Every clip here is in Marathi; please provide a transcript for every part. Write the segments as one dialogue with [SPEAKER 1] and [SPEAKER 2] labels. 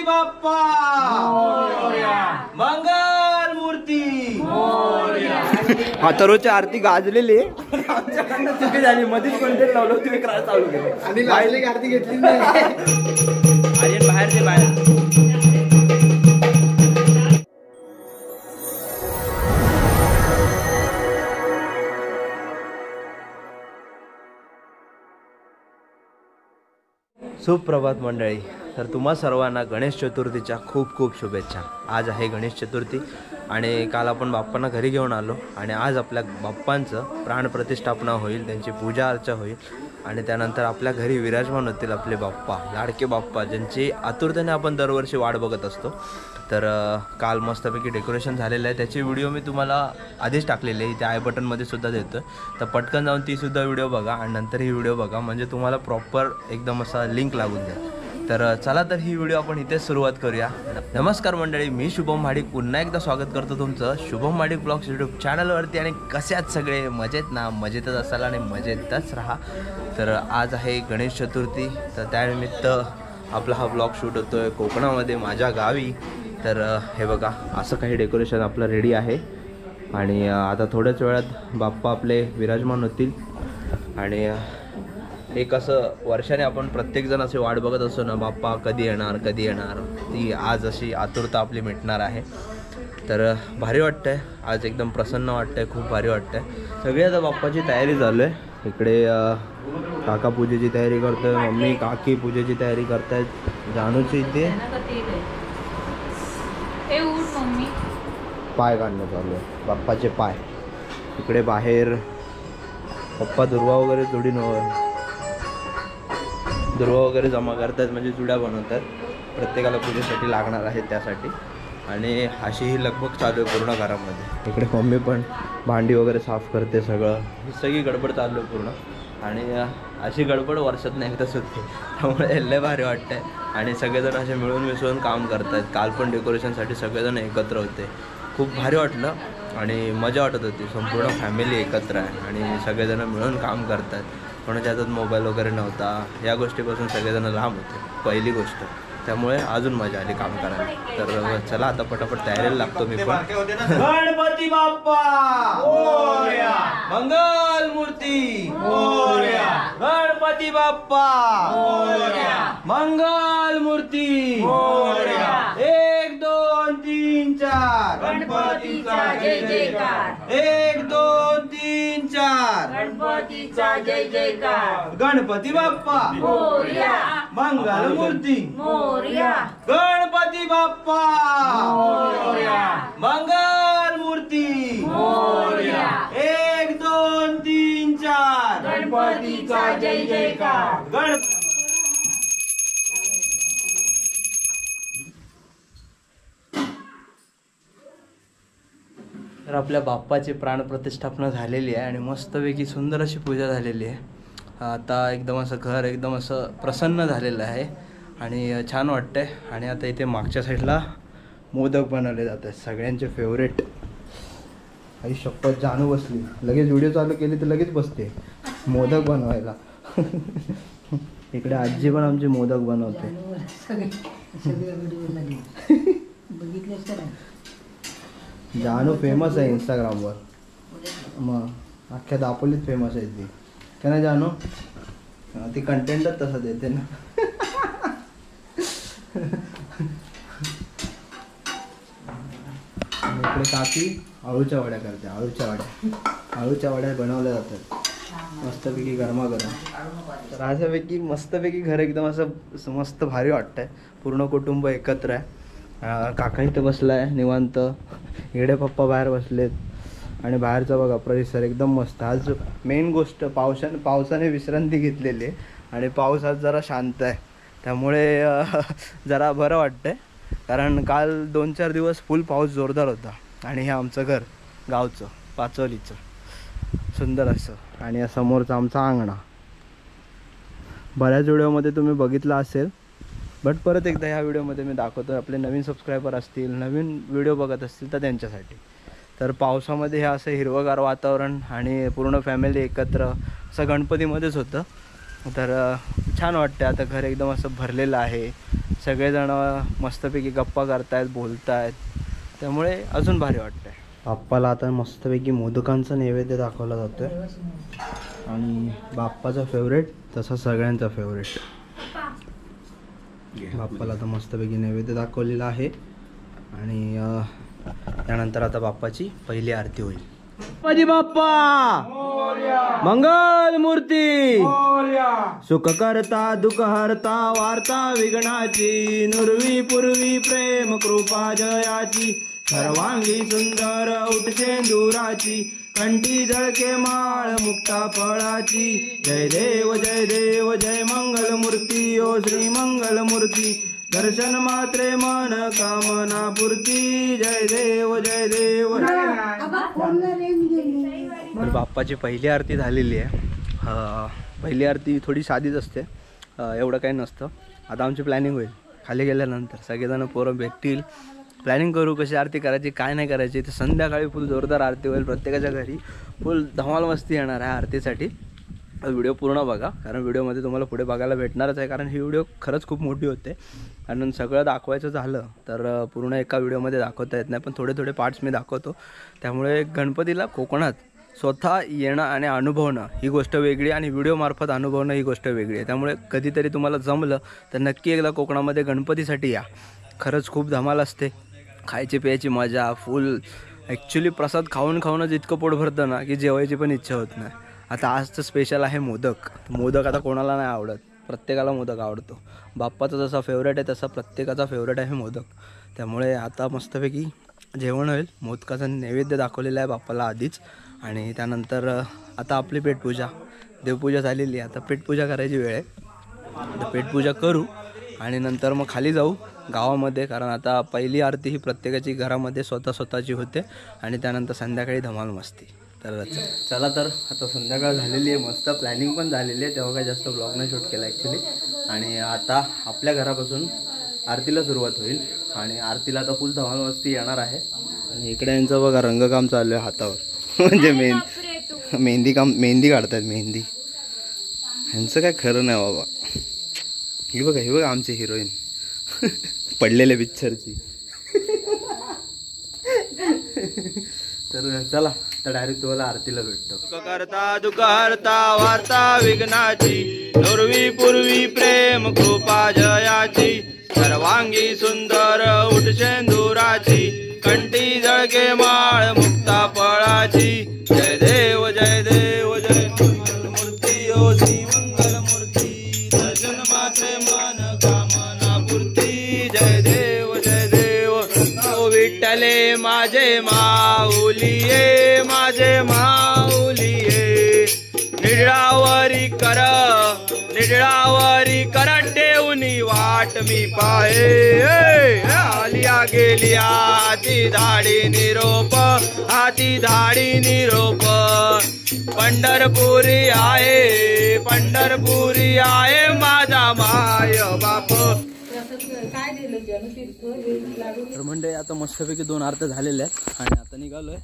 [SPEAKER 1] बाप्पा मंगल मूर्ती.
[SPEAKER 2] आता रोजची आरती गाजलेली आहे. आमच्याकडनं चुकी झाली, मध्येच कोणतरी लावलं तुम्ही क्रास चालू केलं आणि लावली आरती घेतली नाही. आर्यन बाहेर ते बाहेर. सुप्रभात मंडळी. तर तुम्हा सर्वांना गणेश चतुर्थीच्या खूप खूप शुभेच्छा. आज आहे गणेश चतुर्थी आणि काल आपण बाप्पांना घरी घेऊन आलो आणि आज आपल्या बाप्पांचं प्राणप्रतिष्ठापना होईल, त्यांची पूजा अर्चा होईल आणि त्यानंतर आपल्या घरी विराजमान होतील आपले बाप्पा, लाडके बाप्पा, ज्यांची आतुरतेने आपण दरवर्षी वाट बघत असतो. तर काल मस्तपैकी डेकोरेशन झालेलं आहे, त्याची व्हिडिओ मी तुम्हाला आधीच टाकलेली आहे, त्या आय बटनमध्ये सुद्धा देतो. तर पटकन जाऊन तीसुद्धा व्हिडिओ बघा आणि नंतर ही व्हिडिओ बघा, म्हणजे तुम्हाला प्रॉपर एकदम असा लिंक लागून जाईल. तर चला तर ही व्हिडिओ आपण इथेच सुरुवात करूया. नमस्कार मंडळी, मी शुभम महाडिक पुन्हा एकदा स्वागत करतो तुमचं शुभम महाडिक ब्लॉग्स यूट्यूब चॅनलवरती. आणि कशात सगळे मजेत ना? मजेतच असाल आणि मजेतच राहा. तर आज आहे गणेश चतुर्थी, तर त्यानिमित्त आपला हा ब्लॉग शूट होतो आहे कोकणामध्ये, माझ्या गावी. तर हे बघा, असं काही डेकोरेशन आपलं रेडी आहे आणि आता थोड्याच वेळात बाप्पा आपले विराजमान होतील. आणि एक असं वर्षाने आपण प्रत्येकजण असे वाट बघत असतो ना, बाप्पा कधी येणार कधी येणार, ती आज अशी आतुरता आपली मिटणार आहे. तर भारी वाटतं आहे, आज एकदम प्रसन्न वाटतं आहे, खूप भारी वाटतं आहे. सगळी आता बाप्पाची तयारी चालू आहे. इकडे काका पूजेची तयारी करतो आहे, मम्मी काकी पूजेची तयारी करत आहेत. जानूची इथे पाय काढणं चालू आहे, बाप्पाचे पाय. इकडे बाहेर पप्पा दुर्वा वगैरे दुर्वा वगैरे जमा करतात, म्हणजे जुड्या बनवतात, प्रत्येकाला पूजेसाठी लागणार आहेत त्यासाठी. आणि अशी ही लगबग चालू आहे पूर्ण घरामध्ये. इकडे मम्मी पण भांडी वगैरे साफ करते, सगळं ही सगळी गडबड चालू आहे पूर्ण. आणि अशी गडबड वर्षात नाही एकदाच होते, त्यामुळे लय भारी वाटतं आहे. आणि सगळेजण असे मिळून मिसळून काम करत आहेत. काल पण डेकोरेशनसाठी सगळेजण एकत्र होते, खूप भारी वाटलं आणि मजा वाटत होती. संपूर्ण फॅमिली एकत्र आहे आणि सगळेजण मिळून काम करत आहेत. कोणाच्या हातात मोबाईल वगैरे नव्हता, या गोष्टीपासून सगळेजण लांब होते, पहिली गोष्ट. त्यामुळे अजून मजा आली काम करायला. तर चला आता पटापट तयारीला लागतो मी पण.
[SPEAKER 1] गणपती बाप्पा मोरया, मंगल मूर्ती मोरया, गणपती बाप्पा मोरया, मंगल मूर्ती मोरया. 1 2 3 4
[SPEAKER 3] गणपतीचा जय जयकार.
[SPEAKER 1] 1 2 3 4
[SPEAKER 3] गणपतीचा जय जयकार.
[SPEAKER 1] गणपती बाप्पा
[SPEAKER 3] मोरया,
[SPEAKER 1] मंगल मूर्ती
[SPEAKER 3] मोरया,
[SPEAKER 1] गणपती बाप्पा
[SPEAKER 3] मोरया,
[SPEAKER 1] मंगल मूर्ती
[SPEAKER 3] मोरया.
[SPEAKER 1] 1 2 3 4
[SPEAKER 3] गणपतीचा जय जयकार.
[SPEAKER 1] गणपती.
[SPEAKER 2] तर आपल्या बाप्पाची प्राणप्रतिष्ठापना झालेली आहे आणि मस्तपैकी सुंदर अशी पूजा झालेली आहे. आता एकदम असं घर एकदम असं प्रसन्न झालेलं आहे आणि छान वाटतंय. आणि आता इथे मागच्या साईडला मोदक बनवले जात आहेत, सगळ्यांचे फेवरेट. आई शपथ, जानू बसली, लगेच व्हिडिओ चालू केली तर लगेच बसते मोदक बनवायला. इकडे आजी पण आमची मोदक बनवते. जानू फेमस आहे इंस्टाग्रामवर, मग अख्ख्या दापोलीत फेमस आहे ती, का नाही जानू? ती कंटेंटच तसं देते ना. इकडे काकी आळूच्या वड्या करते, आळूच्या वड्या बनवल्या जातात मस्तपैकी गरमागरम. तर अशापैकी मस्तपैकी घर एकदम असं मस्त भारी वाटतंय. पूर्ण कुटुंब एकत्र आहे. काका इथं बसला आहे निवांत, इकडे पप्पा बाहेर बसलेत आणि बाहेरचा बघा परिसर एकदम मस्त. आज मेन गोष्ट पावसाने विश्रांती घेतलेली आहे आणि पाऊस आज जरा शांत आहे, त्यामुळे जरा बरं वाटतंय. कारण काल 2-4 दिवस फुल पाऊस जोरदार होता. आणि हे आमचं घर गावचं पाचोलीचं सुंदर असं, आणि समोरचं आमचा अंगणा. बऱ्याच व्हिडिओमध्ये तुम्ही बघितला असेल, बट परत एकदा ह्या व्हिडिओमध्ये मी दाखवतो. आपले नवीन सबस्क्रायबर असतील, नवीन व्हिडिओ बघत असतील तर त्यांच्यासाठी. तर पावसामध्ये हे असं हिरवंगार वातावरण आणि पूर्ण फॅमिली एकत्र असं गणपतीमध्येच होतं. तर छान वाटतं. आता घर एकदम असं भरलेलं आहे सगळेजण मस्तपैकी गप्पा करतायत, बोलतायत, त्यामुळे अजून भारी वाटतंय. बाप्पाला आता मस्तपैकी मोदकांचा नैवेद्य दाखवला जातोय आणि बाप्पाचा फेवरेट तसा सगळ्यांचा फेवरेट. बाप्पाला आता मस्तपैकी नैवेद्य दाखवलेला आहे आणि त्यानंतर आता बाप्पाची पहिली आरती होईल. गणपती बाप्पा मंगल मूर्ती, सुख करता दुःख हरता वार्ता विघ्नाची, नुरवी पूर्वी प्रेम कृपा जयाची, सर्वांगी सुंदर उठसेंदुराची, कंठी झळके माळ मुक्ता फळाची, जय देव जय देव जय मंगल मूर्ती, ओ श्री मंगल मूर्ती, दर्शन मात्रे मन कामना पूर्ती, जय देव जय देव. तर बाप्पाची पहिली आरती झालेली आहे. पहिली आरती थोडी साधीच असते, एवढं काही नसतं. आता आमची प्लॅनिंग होईल खाली गेल्यानंतर, सगळेजण पोरं भेटतील, प्लॅनिंग करू कशी आरती करायची काय नाही करायची. तर संध्याकाळी फुल जोरदार आरती होईल, प्रत्येकाच्या घरी फुल धमाल मस्ती येणार आहे आरतीसाठी. व्हिडिओ पूर्ण बघा, कारण व्हिडिओमध्ये तुम्हाला पुढे बघायला भेटणारच आहे, कारण ही व्हिडिओ खरंच खूप मोठी होते. कारण सगळं दाखवायचं झालं तर पूर्ण एका व्हिडिओमध्ये दाखवता येत नाही, पण थोडे थोडे पार्ट्स मी दाखवतो. त्यामुळे गणपतीला कोकणात स्वतः येणं आणि अनुभवणं ही गोष्ट वेगळी आणि व्हिडिओमार्फत अनुभवणं ही गोष्ट वेगळी आहे. त्यामुळे कधीतरी तुम्हाला जमलं तर नक्की एकदा कोकणामध्ये गणपतीसाठी या. खरंच खूप धमाल असते, खायची प्यायची मजा फुल. ॲक्च्युली प्रसाद खाऊन खाऊनच इतकं पोट भरतं ना की जेवायची पण इच्छा होत नाही. आता आजचं स्पेशल आहे मोदक. मोदक आता कोणाला नाही आवडत, प्रत्येकाला मोदक आवडतो. बाप्पाचा जसा फेवरेट आहे तसा प्रत्येकाचा फेवरेट आहे मोदक. त्यामुळे आता मस्तपैकी जेवण होईल. मोदकाचा नैवेद्य दाखवलेला आहे बाप्पाला आधीच, आणि त्यानंतर आता आपली पेटपूजा, देवपूजा झालेली आहे. आता पेटपूजा करायची वेळ आहे. आता पेटपूजा करू आणि नंतर मग खाली जाऊ गावामध्ये, कारण आता पहिली आरती ही प्रत्येकाची घरामध्ये स्वतःची होते आणि त्यानंतर संध्याकाळी धमाल मस्ती. तर चला, तर आता संध्याकाळ झालेली आहे, मस्त प्लॅनिंग पण झालेली आहे. तेव्हा काही जास्त ब्लॉग नाही शूट केला ॲक्च्युली. आणि आता आपल्या घरापासून आरतीला सुरुवात होईल आणि आरतीला आता फुल धमाल मस्ती येणार आहे. आणि इकडे यांचं बघा रंगकाम चालू आहे हातावर, म्हणजे मेहंदी काढतात मेहंदी. ह्यांचं काय खरं नाही बाबा. ही बघा आमची हिरोईन पडलेल्या पिक्चरची. तर चला, तर डायरेक्ट तुम्हाला आरतीला भेटतो. करता दुःख हरता वार्ता विघ्नाची, नुरवी पूर्वी प्रेम कृपा जयाची, सर्वांगी सुंदर उठसेंदुराची, कंठी झळके माळ मुक्ता फळाची, जय देव जय देव जय मंगल मूर्ती, ओ श्री मंगल मूर्ती, दर्शन मात्रे मन कामना पूर्ती, जय देव जय देव. ओ विठ्ठले माझे माऊलिये, माझे माऊलिये, निडळावरी कर ठेवनी वाट मी पाहे. आलिया गेलिया हाती धाडी निरोप, हाती धाडी निरोप, पंढरपुरी आहे माझा माय बाप. तर म्हणजे आता मस्तपैकी 2 आरत्या झालेल्या आहेत आणि आता निघालोय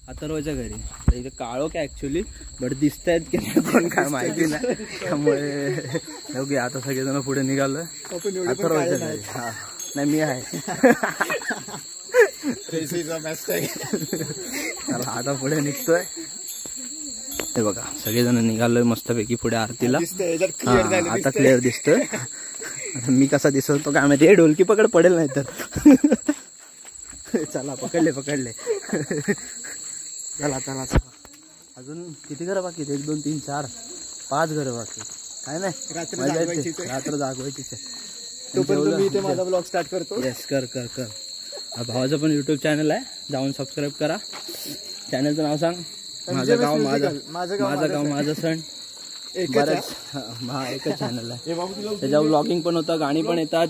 [SPEAKER 2] अथर्वच्या घरी. तर इथे काळो काय ॲक्च्युली बट दिसत आहेत की नाही कोण काय माहिती नाही. त्यामुळे योग्य आता सगळेजण पुढे निघालोय अथर्वच्या घरी. हा नाही मी आहे. चला आता पुढे निघतोय. हे बघा सगळेजण निघालोय मस्तपैकी पुढे आरतीला. आता क्लिअर दिसतोय. मी कसा दिसतो काय माहिती. ढोलकी पकड पडेल नाही तर. चला पकडले. चला अजून किती घरं बाकी? 1 2 3 4 5 घरं बाकी. काय नाही, रात्र जागवायची. तोपर्यंत मी इथे माझा ब्लॉग स्टार्ट करतो. येस कर. भावाचं पण यूट्यूब चॅनल आहे, जाऊन सबस्क्राईब करा. चॅनलचं नाव सांग. माझं गाव माझं सण. एकच चॅनल आहे, त्याच्यावर ब्लॉगिंग पण होतं, गाणी पण येतात,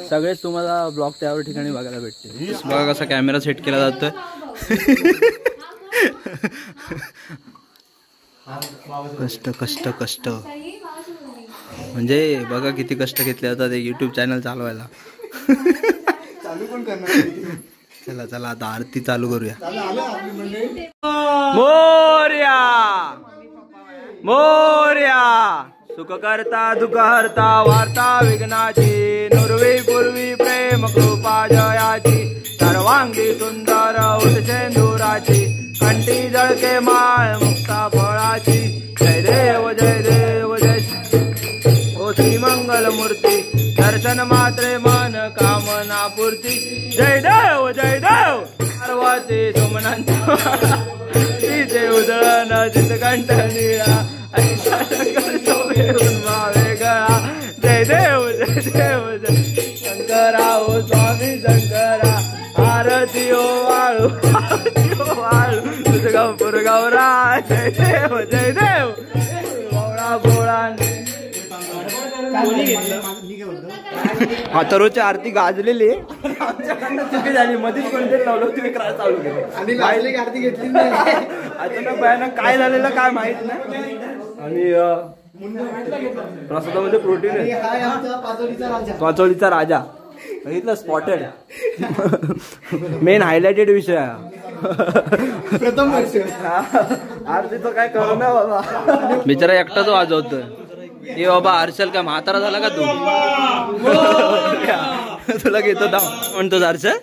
[SPEAKER 2] सगळेच तुम्हाला ब्लॉग त्यावर ठिकाणी बघायला भेटते. बघा कसा कॅमेरा सेट केला जातोय. कष्ट म्हणजे बघा किती कष्ट घेतले जातात एक युट्यूब चॅनल चालवायला. चला आता आरती चालू करूया. मोरया सुख करता दुःख हरता वार्ता विघ्नाची नुर्वी पूर्वी प्रेम कृपा जयाची सर्वांगी सुंदर उदसेंदुराची कंठी जळके माळ मुक्ता फळाची जय देव जय देव जय ओ श्री मंगल मूर्ती दर्शन मात्रे मन कामना पूर्ती जय देव पार्वती सोमनाथ तिचे उदळण चितकंठ निळा ऐसा वेगळा जय देव जय शंकरा ओ स्वामी शंकरा आरती ओ वाळू तुझ गौपूर गौरा जय देव गौरा बोळा तरुची आरती गाजलेली आमच्याकडनं चुकी झाली मध्येच कोणतरी लावलं तुम्ही क्रास चालू केलं आणि आरती घेतली नाही अचानक भयानक काय झालेलं काय माहित नाही आणि प्रसादामध्ये प्रोटीन आहे पाचोळीचा राजा बघितलं स्पॉटेड मेन हायलाइटेड विषय प्रथम आरतीचं काय करू ना बाबा बिचारा एकटाच वाजवतोय ए बाबा हर्षल काय म्हातारा झाला का तू तुला घेतो म्हणतो हर्षल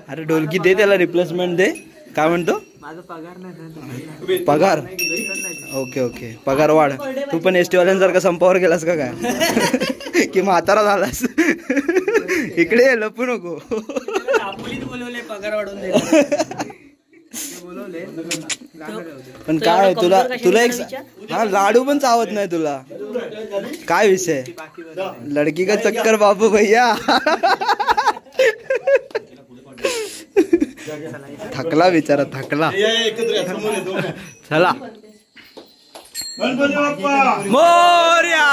[SPEAKER 2] अरे ढोलकी दे त्याला रिप्लेसमेंट दे काय म्हणतो माझा पगार नाही पगार ओके पगार वाढ तू पण एसटी वाल्यांसारखा संपावर गेलास का काय की म्हातारा झालास इकडे लपू नको बोलवले पगार वाढवून पण काय तुला एक हा लाडू पण चावत नाही तुला काय विषय लडकी का चक्कर बाबू भैया थकला बिचारा थकला चला मोरया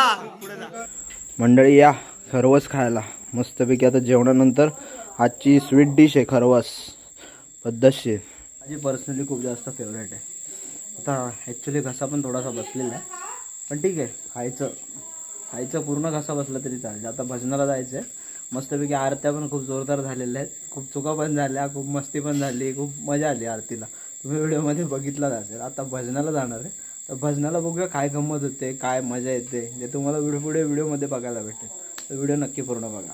[SPEAKER 2] मंडळी या खरवस खायला मस्तपैकी आता जेवणानंतर आजची स्वीट डिश आहे खरवस पद्धतशीर माझी पर्सनली खूप जास्त फेवरेट आहे आता ॲक्च्युली घसा पण थोडासा बसलेला आहे पण ठीक आहे खायचं पूर्ण घसा बसला तरी चालेल आता भजनाला जायचं आहे मस्तपैकी आरत्या पण खूप जोरदार झालेल्या आहेत खूप चुका पण झाल्या खूप मस्ती पण झाली खूप मजा आली आरतीला तुम्ही व्हिडिओमध्ये बघितलाच असेल आता भजनाला जाणार आहे तर भजनाला बघूया काय गंमत होते काय मजा येते जे तुम्हाला पुढे व्हिडिओमध्ये बघायला भेटेल तर व्हिडिओ नक्की पूर्ण बघा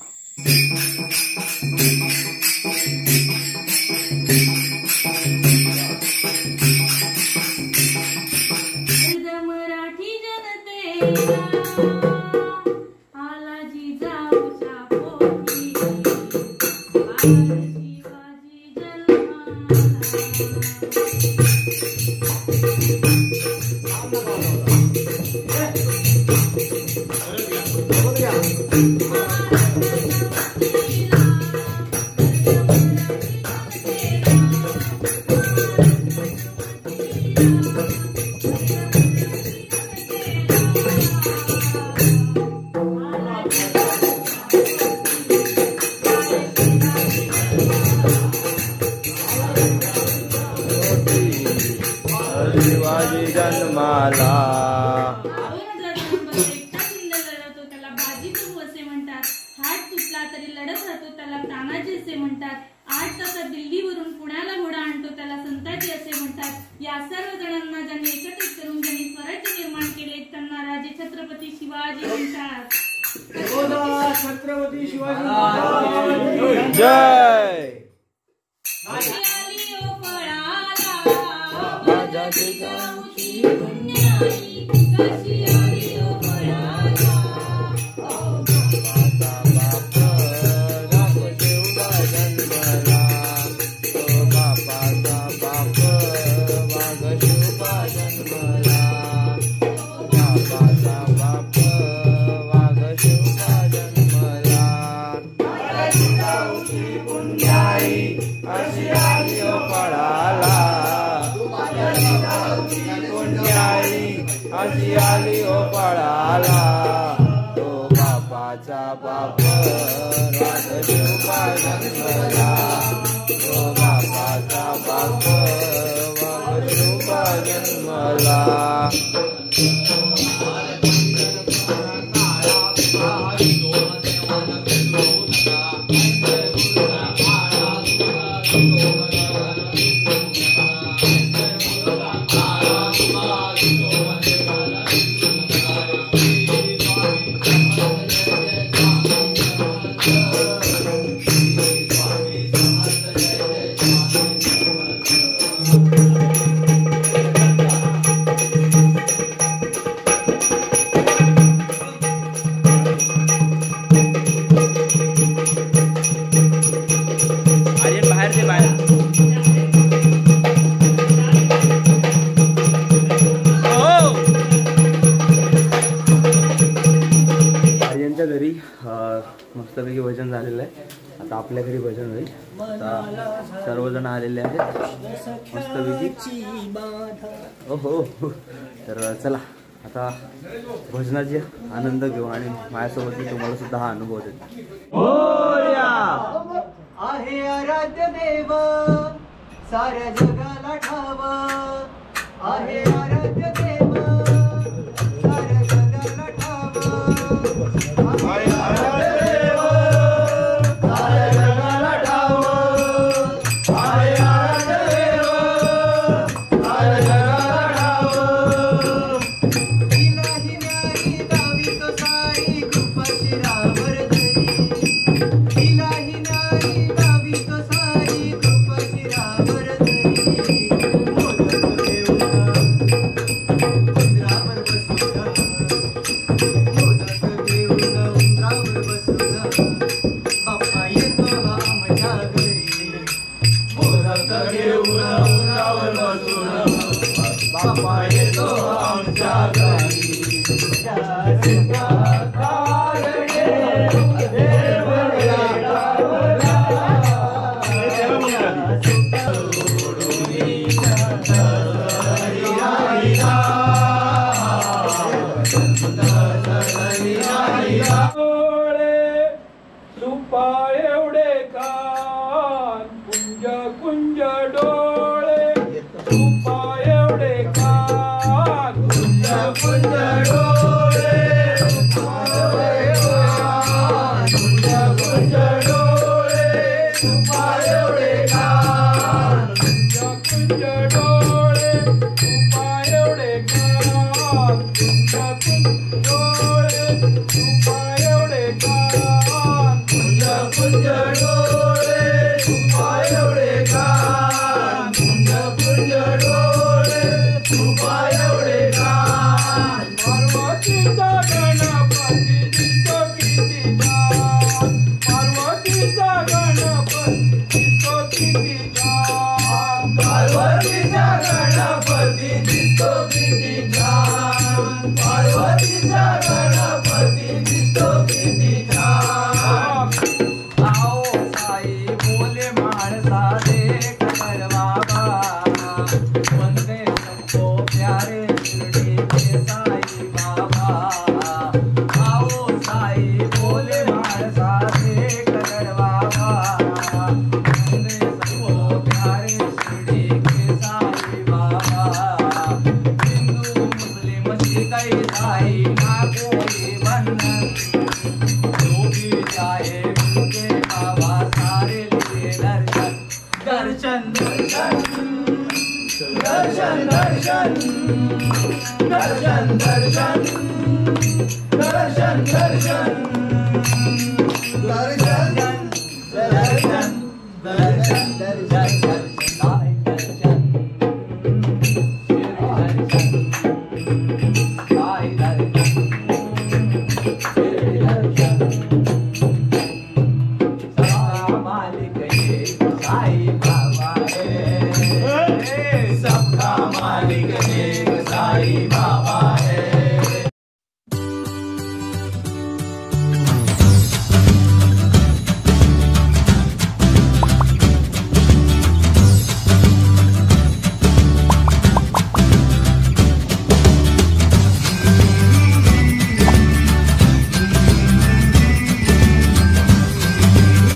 [SPEAKER 2] शिवाजी जन्माला
[SPEAKER 3] त्याला बाजी तू असे म्हणतात हात तुटला तरी लढत राहतो त्याला तानाजी असे म्हणतात 8 तासात दिल्लीवरून पुण्याला घोडा आणतो त्याला संताजी असे म्हणतात या सर्व जणांना ज्यांनी एकत्रित करून ज्यांनी स्वराज्य निर्माण केले त्यांना राजे छत्रपती शिवाजी म्हणतात
[SPEAKER 1] छत्रपती शिवाजी
[SPEAKER 2] जय आली ओ पळाला तो बापाचा बाप राजशिवबा जन्मला तो बापाचा बाप वाघशिवबा जन्मला मस्तपैकी भजन झालेलं आहे. आता आपल्या घरी भजन होईल. आता सर्वजण आलेले आहेत मस्तपैकी. हो. तर चला आता भजनाची आनंद घेऊ आणि माझ्यासोबत मी तुम्हाला सुद्धा हा अनुभव देतो.
[SPEAKER 1] आहे आराध्य देव साऱ्या जगाला ठाव. आहे आराध्य देव साऱ्या जगाला ठाव. आहे आराध्य देव साऱ्या जगाला ठाव. आहे आराध्य देव साऱ्या जगाला ठाव. तिलाही न्याही दावी तो सारी कृपा शिरावर धरी. तिलाही न्याही दावी तो सारी कृपा शिरावर धरी. मोदक देऊन उंदरावर बसून. मोदक देऊन उंदरावर बसून. बाप्पा येतो हा माझ्या घरी. मोदक देऊन उंदरावर बसून. बाप्पा येतो आमच्या घरी.
[SPEAKER 4] एवढे कान कुंज कुंज डोळे. तुपा एवढे कान कुंज कुंज डोळे. कुंज कुंज डोळे. तुपा एवढे कान कुंज कुंज डोळे. तुपा एवढे कान कुंज कुंज डोळे. तुपा एवढे कान कुंज कुंज डोळे. तुपा एवढे कान कुंज कुंज डोळे. तुपा एवढे कान. पार्वतीचा गणपती दिसतो किती छान. पार्वतीचा गणपती दिसतो किती छान. पार्वतीचा गणपती दिसतो किती छान. पार्वतीचा गणपती दिसतो किती छान. आओ साई बोले माणसा देख कर बाबा. वंदे सबको प्यारे शिरडी के साई बाबा. आओ साई बोले माणसा देख कर बाबा. वंदे सबको प्यारे शिरडी के साई बाबा. हिंदू मुस्लिम सिख ईसाई ना कोई बंधन. जो भी चाहे उनके बाबा सारे लिए दर्शन. दर्शन दर्शन दर्शन दर्शन दर्शन दर्शन दर्शन दर्शन दर्शन दर्शन दर्शन साई दर्शन. साई दर्शन. सबका मालिक ये साई बाबा है. सबका मालिक एक साई बाबा.